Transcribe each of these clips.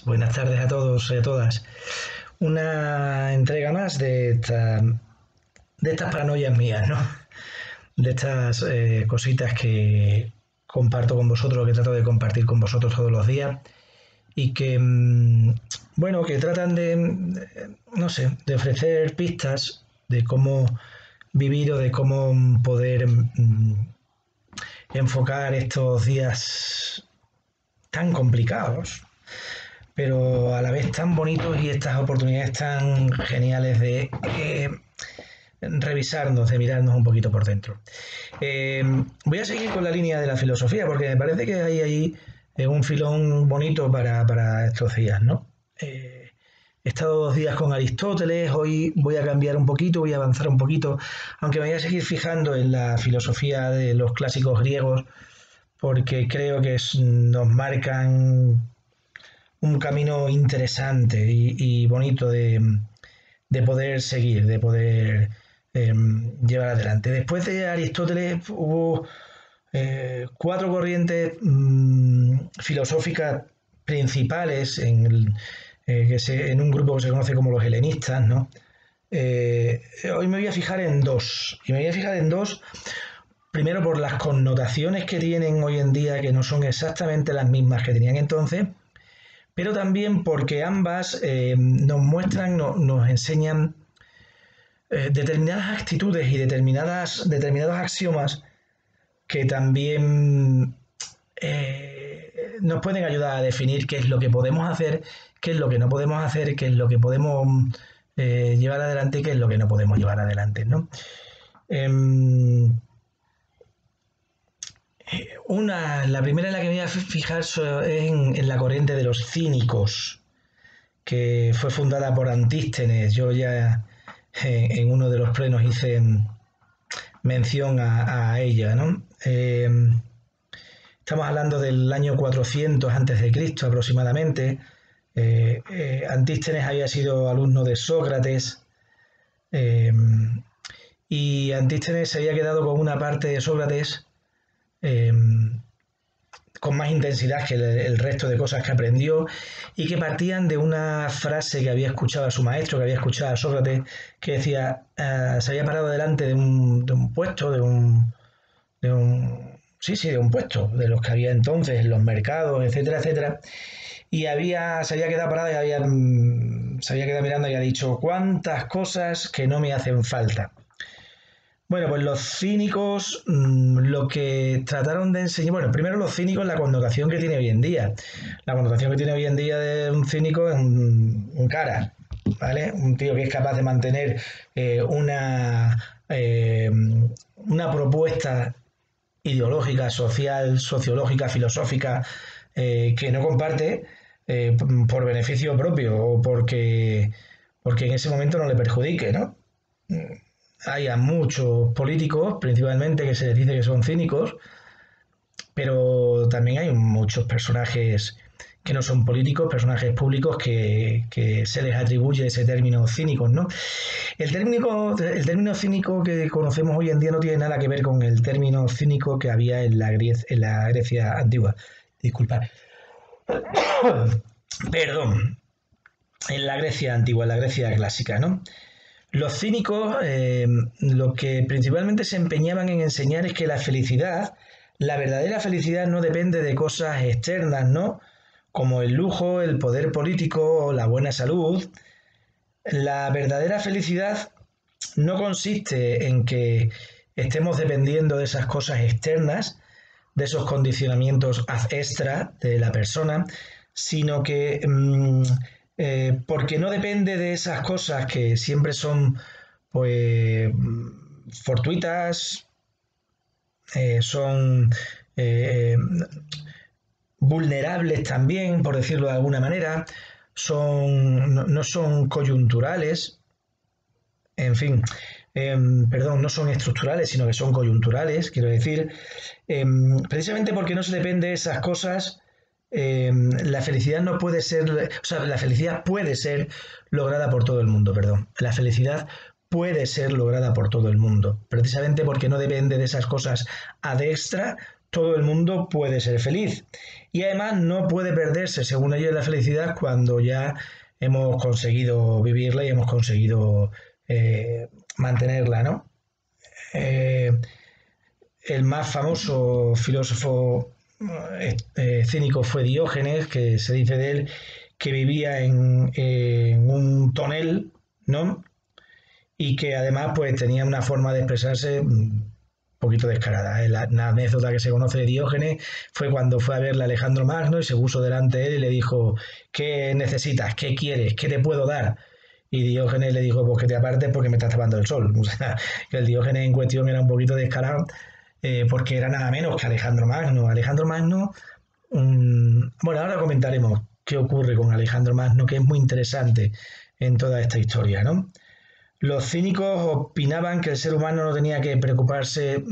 Buenas tardes a todos y a todas. Una entrega más de estas paranoias mías, ¿no? De estas cositas que comparto con vosotros, que trato de compartir con vosotros todos los días y que, bueno, que tratan no sé, de ofrecer pistas de cómo vivir o de cómo poder enfocar estos días tan complicados, pero a la vez tan bonitos y estas oportunidades tan geniales de revisarnos, de mirarnos un poquito por dentro. Voy a seguir con la línea de la filosofía porque me parece que hay ahí un filón bonito para estos días, ¿no? He estado 2 días con Aristóteles, hoy voy a cambiar un poquito, voy a avanzar un poquito, aunque me voy a seguir fijando en la filosofía de los clásicos griegos, porque creo que nos marcan un camino interesante y bonito de poder seguir, de poder llevar adelante. Después de Aristóteles hubo 4 corrientes filosóficas principales en un grupo que se conoce como los helenistas, ¿no? Hoy me voy a fijar en dos, y me voy a fijar en dos. Primero por las connotaciones que tienen hoy en día, que no son exactamente las mismas que tenían entonces, pero también porque ambas nos muestran, nos enseñan determinadas actitudes y determinados axiomas que también nos pueden ayudar a definir qué es lo que podemos hacer, qué es lo que no podemos hacer, qué es lo que podemos llevar adelante y qué es lo que no podemos llevar adelante, ¿no? La primera en la que me voy a fijar es en la corriente de los cínicos, que fue fundada por Antístenes. Yo ya en uno de los plenos hice mención a ella, ¿no? Estamos hablando del año 400 antes de Cristo aproximadamente. Antístenes había sido alumno de Sócrates y Antístenes se había quedado con una parte de Sócrates con más intensidad que el resto de cosas que aprendió y que partían de una frase que había escuchado a su maestro, que había escuchado a Sócrates, que decía, se había parado delante de un puesto, de un puesto, de los que había entonces en los mercados, etcétera, etcétera, y se había quedado parado y se había quedado mirando y había dicho, cuántas cosas que no me hacen falta. Bueno, pues los cínicos lo que trataron de enseñar, bueno, primero los cínicos, la connotación que tiene hoy en día. La connotación que tiene hoy en día de un cínico es un cara, ¿vale? Un tío que es capaz de mantener una propuesta ideológica, social, sociológica, filosófica, que no comparte por beneficio propio o porque en ese momento no le perjudique, ¿no? Hay a muchos políticos, principalmente, que se les dice que son cínicos, pero también hay muchos personajes que no son políticos, personajes públicos que se les atribuye ese término cínicos, ¿no? El término cínico que conocemos hoy en día no tiene nada que ver con el término cínico que había en la Grecia antigua. Disculpad. Perdón. En la Grecia antigua, en la Grecia clásica, ¿no? Los cínicos lo que principalmente se empeñaban en enseñar es que la verdadera felicidad no depende de cosas externas, ¿no? Como el lujo, el poder político o la buena salud. La verdadera felicidad no consiste en que estemos dependiendo de esas cosas externas, de esos condicionamientos ad extra de la persona, sino que porque no depende de esas cosas que siempre son pues fortuitas, son vulnerables también, por decirlo de alguna manera, no son coyunturales, en fin, perdón, no son estructurales, sino que son coyunturales, quiero decir, precisamente porque no se depende de esas cosas. La felicidad no puede ser, o sea, la felicidad puede ser lograda por todo el mundo, perdón. La felicidad puede ser lograda por todo el mundo, precisamente porque no depende de esas cosas ad extra, todo el mundo puede ser feliz. Y además no puede perderse, según ellos, la felicidad cuando ya hemos conseguido vivirla y hemos conseguido mantenerla, ¿no? Eh, el más famoso filósofo cínico fue Diógenes, que se dice de él que vivía en un tonel, ¿no? Y que además pues tenía una forma de expresarse un poquito descarada. La anécdota que se conoce de Diógenes fue cuando fue a verle a Alejandro Magno y se puso delante de él y le dijo: ¿qué necesitas? ¿Qué quieres? ¿Qué te puedo dar? Y Diógenes le dijo: pues que te apartes porque me estás tapando el sol. O sea, que el Diógenes en cuestión era un poquito descarado, porque era nada menos que Alejandro Magno. Alejandro Magno, bueno, ahora comentaremos qué ocurre con Alejandro Magno, que es muy interesante en toda esta historia, ¿no? Los cínicos opinaban que el ser humano no tenía que preocuparse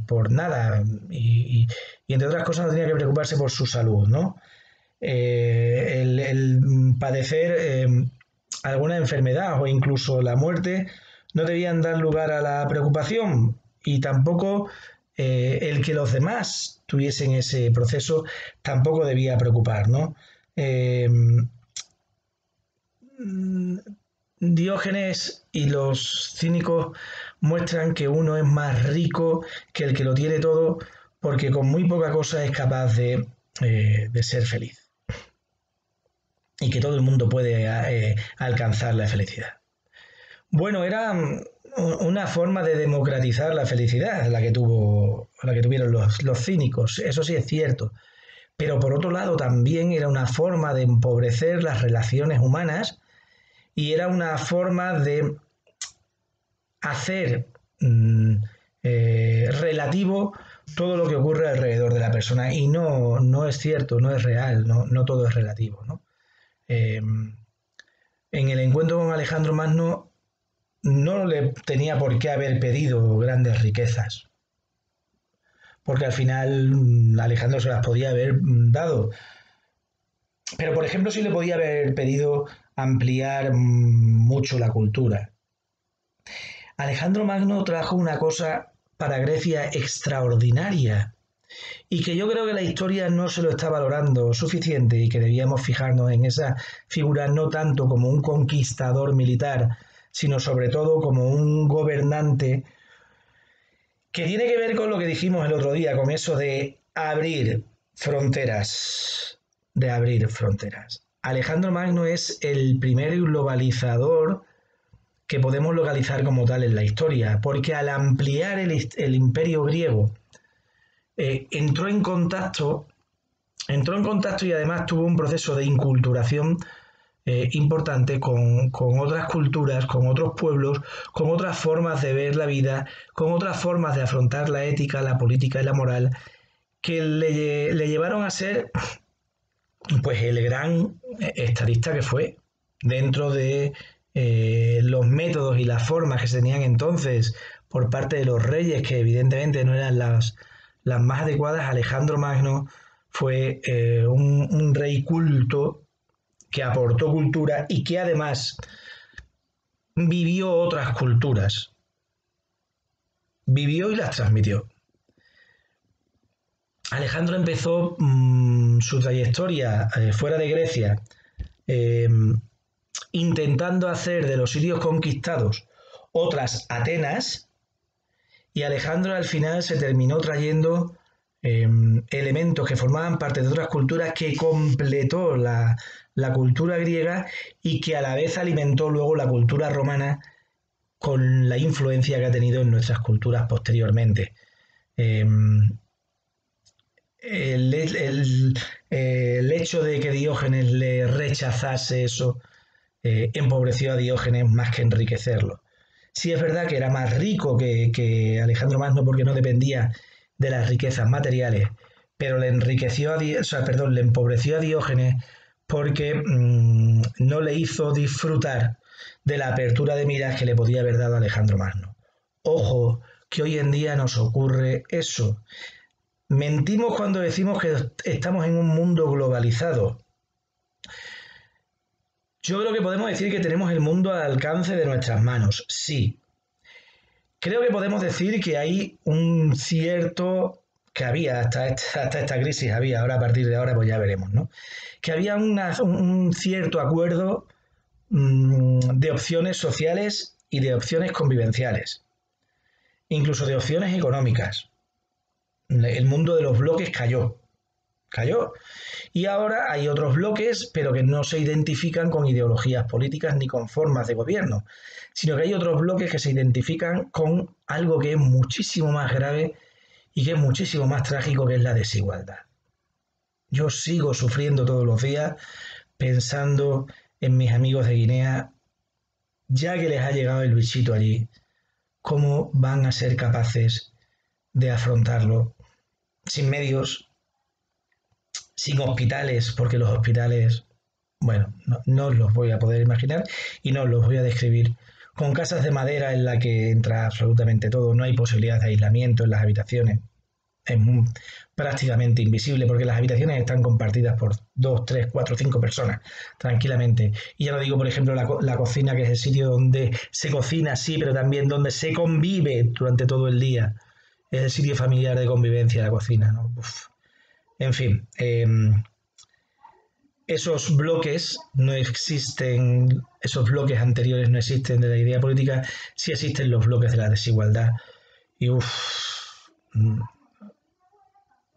por nada y, entre otras cosas, no tenía que preocuparse por su salud, ¿no? El padecer alguna enfermedad o incluso la muerte no debían dar lugar a la preocupación, y tampoco el que los demás tuviesen ese proceso tampoco debía preocupar, ¿no? Eh, Diógenes y los cínicos muestran que uno es más rico que el que lo tiene todo, porque con muy poca cosa es capaz de ser feliz, y que todo el mundo puede alcanzar la felicidad. Bueno, era una forma de democratizar la felicidad la que tuvieron los cínicos, eso sí es cierto, pero por otro lado también era una forma de empobrecer las relaciones humanas, y era una forma de hacer relativo todo lo que ocurre alrededor de la persona. Y no es cierto, no es real, no todo es relativo, ¿no? En el encuentro con Alejandro Magno no le tenía por qué haber pedido grandes riquezas, porque al final Alejandro se las podía haber dado. Pero, por ejemplo, sí le podía haber pedido ampliar mucho la cultura. Alejandro Magno trajo una cosa para Grecia extraordinaria, y que yo creo que la historia no se lo está valorando suficiente, y que debíamos fijarnos en esa figura no tanto como un conquistador militar, sino sobre todo como un gobernante que tiene que ver con lo que dijimos el otro día, con eso de abrir fronteras, de abrir fronteras. Alejandro Magno es el primer globalizador que podemos localizar como tal en la historia, porque al ampliar el imperio griego, entró en contacto y además tuvo un proceso de inculturación importante con otras culturas, con otros pueblos, con otras formas de ver la vida, con otras formas de afrontar la ética, la política y la moral, que le llevaron a ser pues el gran estadista que fue, dentro de los métodos y las formas que se tenían entonces por parte de los reyes, que evidentemente no eran las más adecuadas. Alejandro Magno fue un rey culto que aportó cultura y que además vivió otras culturas, vivió y las transmitió. Alejandro empezó su trayectoria fuera de Grecia, eh, intentando hacer de los sitios conquistados otras Atenas, y Alejandro al final se terminó trayendo elementos que formaban parte de otras culturas, que completó la cultura griega y que a la vez alimentó luego la cultura romana con la influencia que ha tenido en nuestras culturas posteriormente. Eh, el hecho de que Diógenes le rechazase eso empobreció a Diógenes más que enriquecerlo. Sí es verdad que era más rico que Alejandro Magno, porque no dependía de las riquezas materiales, pero le le empobreció a Diógenes porque no le hizo disfrutar de la apertura de miras que le podía haber dado Alejandro Magno. Ojo, que hoy en día nos ocurre eso. Mentimos cuando decimos que estamos en un mundo globalizado. Yo creo que podemos decir que tenemos el mundo al alcance de nuestras manos, sí. Creo que podemos decir que hay un cierto que había hasta esta crisis, había, ahora a partir de ahora pues ya veremos, ¿no? Que había un cierto acuerdo de opciones sociales y de opciones convivenciales, incluso de opciones económicas. El mundo de los bloques cayó. Y ahora hay otros bloques, pero que no se identifican con ideologías políticas ni con formas de gobierno, sino que hay otros bloques que se identifican con algo que es muchísimo más grave y que es muchísimo más trágico, que es la desigualdad. Yo sigo sufriendo todos los días pensando en mis amigos de Guinea, ya que les ha llegado el bichito allí, cómo van a ser capaces de afrontarlo sin medios, sin hospitales, porque los hospitales, bueno, no os los voy a poder imaginar y no os los voy a describir, con casas de madera en la que entra absolutamente todo, no hay posibilidad de aislamiento en las habitaciones, es prácticamente invisible porque las habitaciones están compartidas por 2, 3, 4, 5 personas tranquilamente. Y ya no digo, por ejemplo, la cocina, que es el sitio donde se cocina, sí, pero también donde se convive durante todo el día. Es el sitio familiar de convivencia, la cocina, ¿no? Uf. En fin, esos bloques no existen, esos bloques anteriores no existen de la idea política, sí existen los bloques de la desigualdad. Y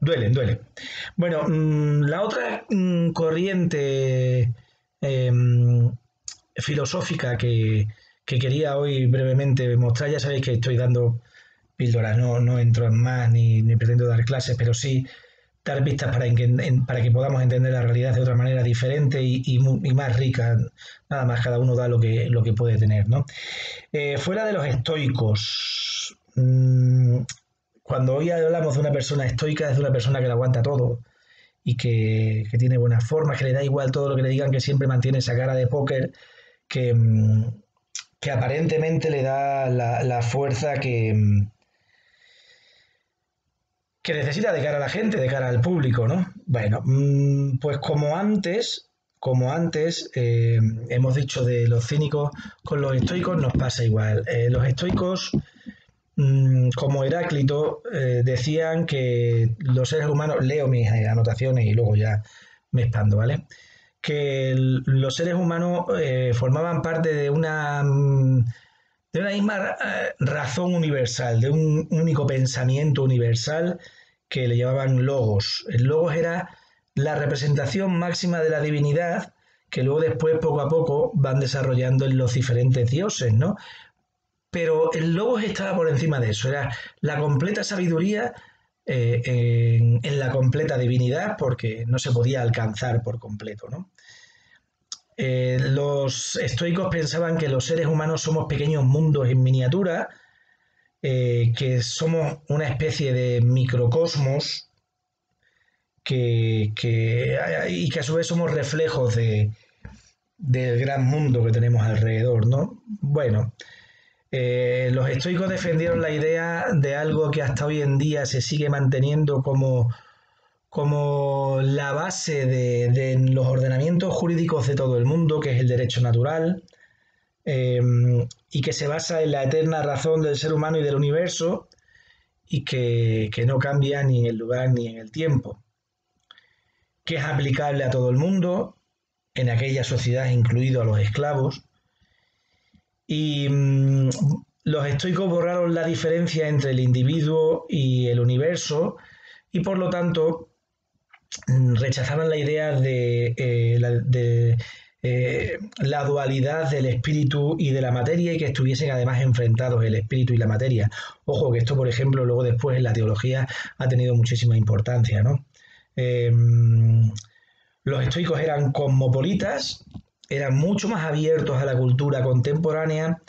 duelen. Bueno, la otra corriente eh, filosófica que quería hoy brevemente mostrar, ya sabéis que estoy dando píldoras, no entro en más ni pretendo dar clases, pero sí dar pistas para que podamos entender la realidad de otra manera diferente y más rica. Nada más, cada uno da lo que puede tener, ¿no? Fuera de los estoicos, cuando hoy hablamos de una persona estoica, es de una persona que lo aguanta todo y que tiene buenas formas, que le da igual todo lo que le digan, que siempre mantiene esa cara de póker que, que aparentemente le da la fuerza que necesita de cara a la gente, de cara al público, ¿no? Bueno, pues como antes hemos dicho de los cínicos, con los estoicos nos pasa igual. Los estoicos, como Heráclito, decían que los seres humanos, leo mis anotaciones y luego ya me expando, ¿vale? Que los seres humanos formaban parte de una misma razón universal, de un único pensamiento universal que le llamaban logos. El logos era la representación máxima de la divinidad que luego después poco a poco van desarrollando en los diferentes dioses, ¿no? Pero el logos estaba por encima de eso, era la completa sabiduría en la completa divinidad, porque no se podía alcanzar por completo, ¿no? Los estoicos pensaban que los seres humanos somos pequeños mundos en miniatura, que somos una especie de microcosmos y que a su vez somos reflejos del gran mundo que tenemos alrededor, ¿no? Bueno, los estoicos defendieron la idea de algo que hasta hoy en día se sigue manteniendo como la base de los ordenamientos jurídicos de todo el mundo, que es el derecho natural, eh, y que se basa en la eterna razón del ser humano y del universo, y que no cambia ni en el lugar ni en el tiempo, que es aplicable a todo el mundo, en aquella sociedad incluido a los esclavos, y los estoicos borraron la diferencia entre el individuo y el universo, y por lo tanto rechazaban la idea de la dualidad del espíritu y de la materia, y que estuviesen además enfrentados el espíritu y la materia. Ojo, que esto, por ejemplo, luego después en la teología ha tenido muchísima importancia, ¿no? Los estoicos eran cosmopolitas, eran mucho más abiertos a la cultura contemporánea,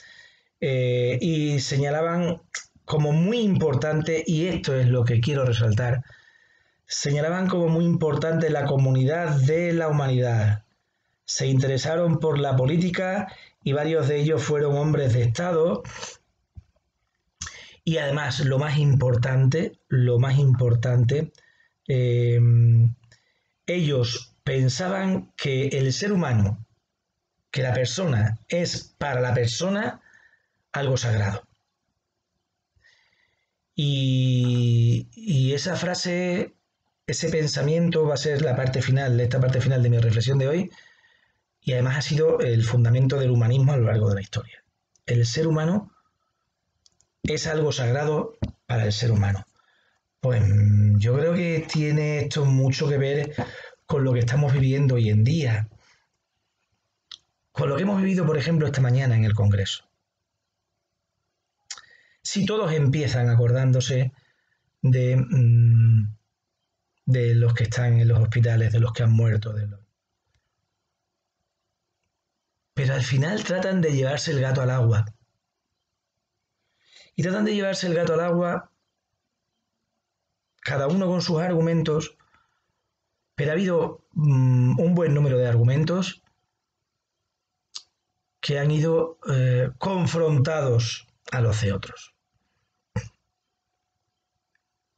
y señalaban como muy importante, y esto es lo que quiero resaltar, señalaban como muy importante la comunidad de la humanidad. Se interesaron por la política y varios de ellos fueron hombres de Estado. Y además, lo más importante, eh, ellos pensaban que el ser humano, que la persona es para la persona algo sagrado. Y esa frase, ese pensamiento va a ser la parte final, esta parte final de mi reflexión de hoy, y además ha sido el fundamento del humanismo a lo largo de la historia. El ser humano es algo sagrado para el ser humano. Pues yo creo que tiene esto mucho que ver con lo que estamos viviendo hoy en día, con lo que hemos vivido, por ejemplo, esta mañana en el Congreso. Si todos empiezan acordándose de los que están en los hospitales, de los que han muerto, pero al final tratan de llevarse el gato al agua. Y tratan de llevarse el gato al agua, cada uno con sus argumentos, pero ha habido un buen número de argumentos que han ido confrontados a los de otros.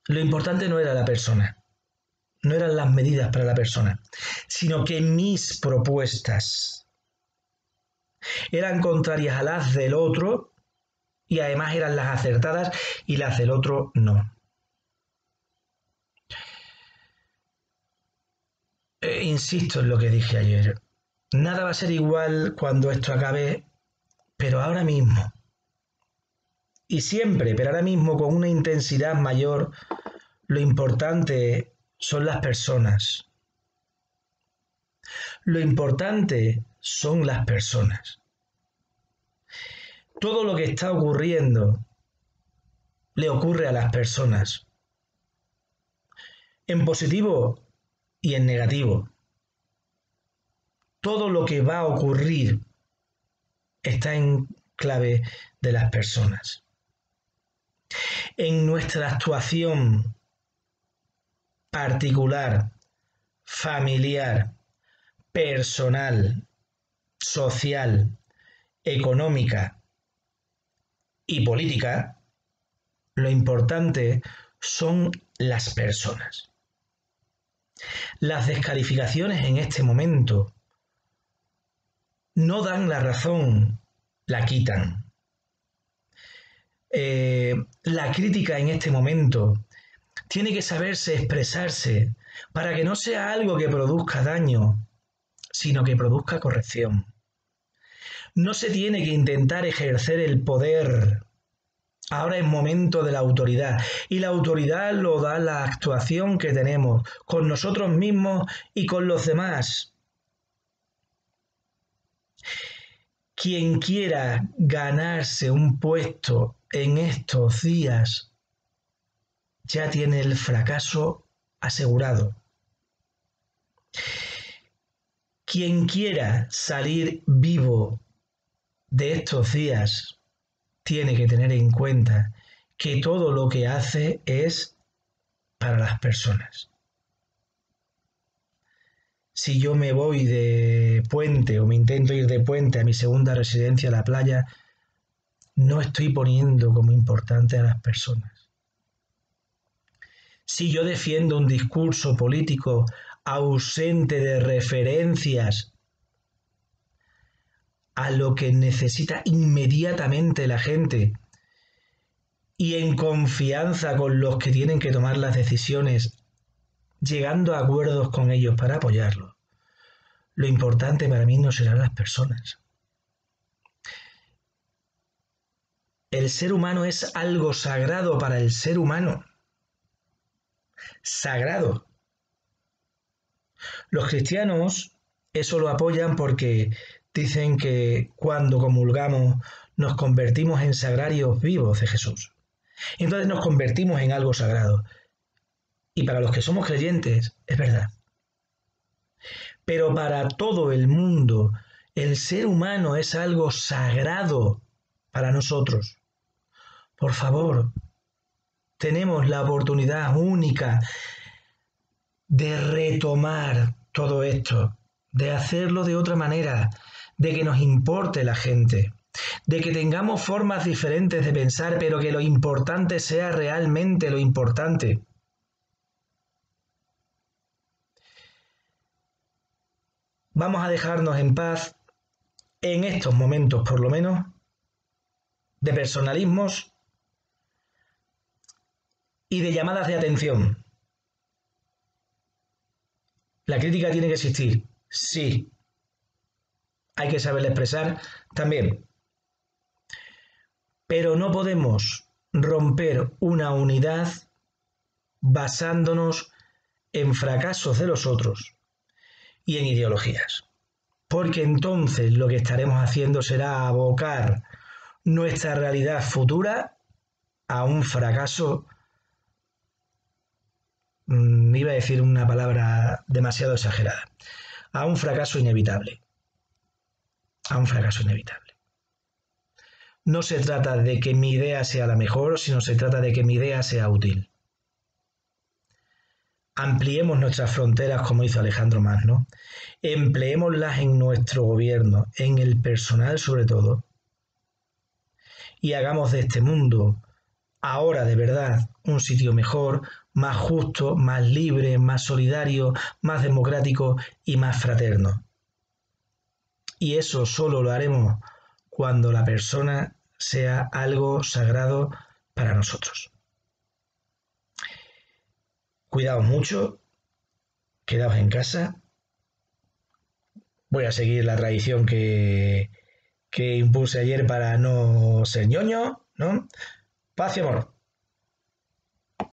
Lo importante no era la persona, no eran las medidas para la persona, sino que mis propuestas eran contrarias a las del otro y además eran las acertadas y las del otro no. Insisto en lo que dije ayer. Nada va a ser igual cuando esto acabe, pero ahora mismo. Y siempre, pero ahora mismo con una intensidad mayor, lo importante son las personas. Lo importante son las personas. Todo lo que está ocurriendo le ocurre a las personas. En positivo y en negativo. Todo lo que va a ocurrir está en clave de las personas. En nuestra actuación particular, familiar, personal, social, económica y política, lo importante son las personas. Las descalificaciones en este momento no dan la razón, la quitan. La crítica en este momento tiene que saberse expresarse para que no sea algo que produzca daño, sino que produzca corrección. No se tiene que intentar ejercer el poder. Ahora es momento de la autoridad y la autoridad lo da la actuación que tenemos con nosotros mismos y con los demás. Quien quiera ganarse un puesto en estos días ya tiene el fracaso asegurado. Quien quiera salir vivo de estos días tiene que tener en cuenta que todo lo que hace es para las personas. Si yo me voy de puente o me intento ir de puente a mi segunda residencia a la playa, no estoy poniendo como importante a las personas. Si yo defiendo un discurso político ausente de referencias a lo que necesita inmediatamente la gente y en confianza con los que tienen que tomar las decisiones, llegando a acuerdos con ellos para apoyarlos, lo importante para mí no serán las personas. El ser humano es algo sagrado para el ser humano. Sagrado. Los cristianos eso lo apoyan porque dicen que cuando comulgamos nos convertimos en sagrarios vivos de Jesús. Entonces nos convertimos en algo sagrado. Y para los que somos creyentes, es verdad. Pero para todo el mundo, el ser humano es algo sagrado para nosotros. Por favor, tenemos la oportunidad única de retomar todo esto, de hacerlo de otra manera, de que nos importe la gente, de que tengamos formas diferentes de pensar, pero que lo importante sea realmente lo importante. Vamos a dejarnos en paz, en estos momentos por lo menos, de personalismos y de llamadas de atención. ¿La crítica tiene que existir? Sí. Hay que saberla expresar también. Pero no podemos romper una unidad basándonos en fracasos de los otros y en ideologías. Porque entonces lo que estaremos haciendo será abocar nuestra realidad futura a un fracaso, iba a decir una palabra demasiado exagerada, a un fracaso inevitable, a un fracaso inevitable. No se trata de que mi idea sea la mejor, sino se trata de que mi idea sea útil. Ampliemos nuestras fronteras como hizo Alejandro Magno, empleémoslas en nuestro gobierno, en el personal sobre todo, y hagamos de este mundo ahora de verdad un sitio mejor, más justo, más libre, más solidario, más democrático y más fraterno. Y eso solo lo haremos cuando la persona sea algo sagrado para nosotros. Cuidaos mucho, quedaos en casa. Voy a seguir la tradición que impuse ayer para no ser ñoño, ¿no? Paz y amor.